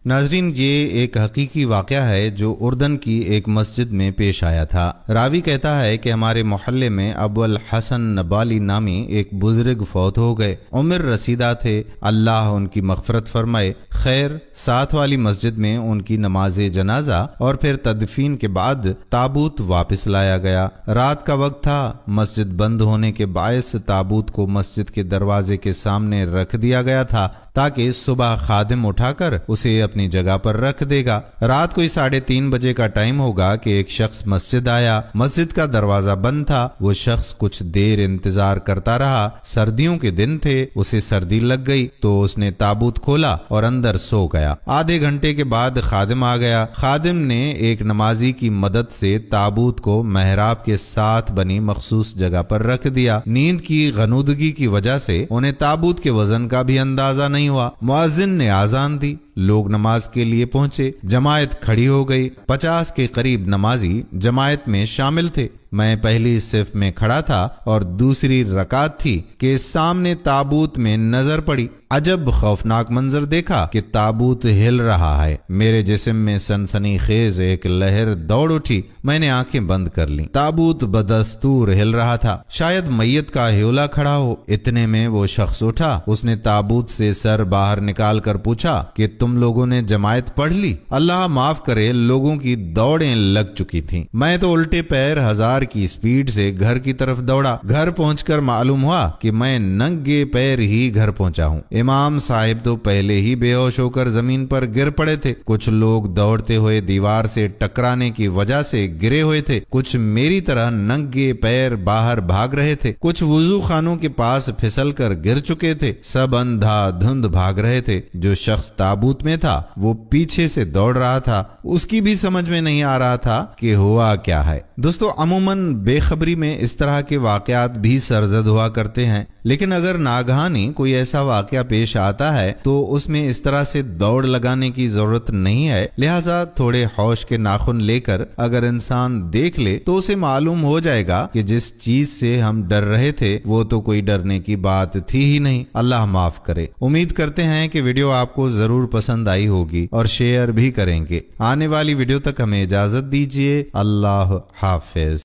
ناظرین، یہ ایک حقیقی واقعہ ہے جو اردن کی ایک مسجد میں پیش آیا تھا۔ راوی کہتا ہے کہ ہمارے محلے میں ابو الحسن نبالی نامی ایک بزرگ فوت ہو گئے، عمر رسیدہ تھے، اللہ ان کی مغفرت فرمائے۔ خیر، ساتھ والی مسجد میں ان کی نماز جنازہ اور پھر تدفین کے بعد تابوت واپس لایا گیا۔ رات کا وقت تھا، مسجد بند ہونے کے باعث تابوت کو مسجد کے دروازے کے سامنے رکھ دیا گیا تھا تاکہ صبح خادم اٹھا کر اسے اپنی جگہ پر رکھ دے گا۔ رات کو 3:30 بجے کا ٹائم ہوگا کہ ایک شخص مسجد آیا۔ مسجد کا دروازہ بند تھا۔ وہ شخص کچھ دیر انتظار کرتا رہا۔ سردیوں کے دن تھے، اسے سردی لگ گئی تو اس نے تابوت کھولا اور اندر سو گیا۔ آدھے گھنٹے کے بعد خادم آ گیا۔ خادم نے ایک نمازی کی مدد سے تابوت کو محراب کے ساتھ بنی مخصوص جگہ پر رکھ دیا۔ نیند کی غنودگی کی وجہ سے انہیں تابوت کے وزن کا بھی اندازہ نہیں ہوا۔ مؤذن نے اذان دی، لوگ نماز کے لیے پہنچے، جماعت کھڑی ہو گئی۔ 50 کے قریب نمازی جماعت میں شامل تھے۔ میں پہلی صف میں کھڑا تھا اور دوسری رکعت تھی کہ سامنے تابوت میں نظر پڑی۔ عجب خوفناک منظر دیکھا کہ تابوت ہل رہا ہے۔ میرے جسم میں سنسنی خیز ایک لہر دوڑ اٹھی۔ میں نے آنکھیں بند کر لیں۔ تابوت بدستور ہل رہا تھا، شاید میت کا ہیولا کھڑا ہو۔ اتنے میں وہ شخص اٹھا، اس نے تابوت سے سر باہر نکال کر پوچھا کہ تم لوگوں نے جماعت پڑھ لی؟ اللہ معاف کرے، لوگوں کی دوڑیں لگ چکی تھیں۔ میں تو الٹے پیر 1000 کی سپیڈ سے گھر کی طرف دوڑا۔ گھر پہنچ کر معلوم ہوا کہ میں ننگے پیر ہی گھر پہنچا ہوں۔ امام صاحب تو پہلے ہی بے ہوش ہو کر زمین پر گر پڑے تھے۔ کچھ لوگ دوڑتے ہوئے دیوار سے ٹکرانے کی وجہ سے گرے ہوئے تھے، کچھ میری طرح ننگے پیر باہر بھاگ رہے تھے، کچھ وضو خانوں کے پاس پھسل کر گر چکے تھے، سب اندھا دھند بھاگ رہے تھے۔ جو شخص تابوت میں تھا وہ پیچھے سے دوڑ رہا تھا، اس کی بھی سمجھ میں نہیں آ رہا تھا کہ ہوا کیا ہے۔ دوستو، عموماً بے خبری میں اس طرح کے واقعات بھی سرزد ہوا کرتے ہیں، لیکن اگر ناگہانی کوئی ایسا واقعہ پیش آتا ہے تو اس میں اس طرح سے دوڑ لگانے کی ضرورت نہیں ہے۔ لہٰذا تھوڑے ہوش کے ناخن لے کر اگر انسان دیکھ لے تو اسے معلوم ہو جائے گا کہ جس چیز سے ہم ڈر رہے تھے وہ تو کوئی ڈرنے کی بات تھی ہی نہیں۔ اللہ معاف کرے۔ امید کرتے ہیں کہ ویڈیو آپ کو ضرور پسند آئی ہوگی اور شیئر بھی کریں گے۔ آنے والی ویڈیو تک ہمیں اجازت دیجیے۔ اللہ حافظ۔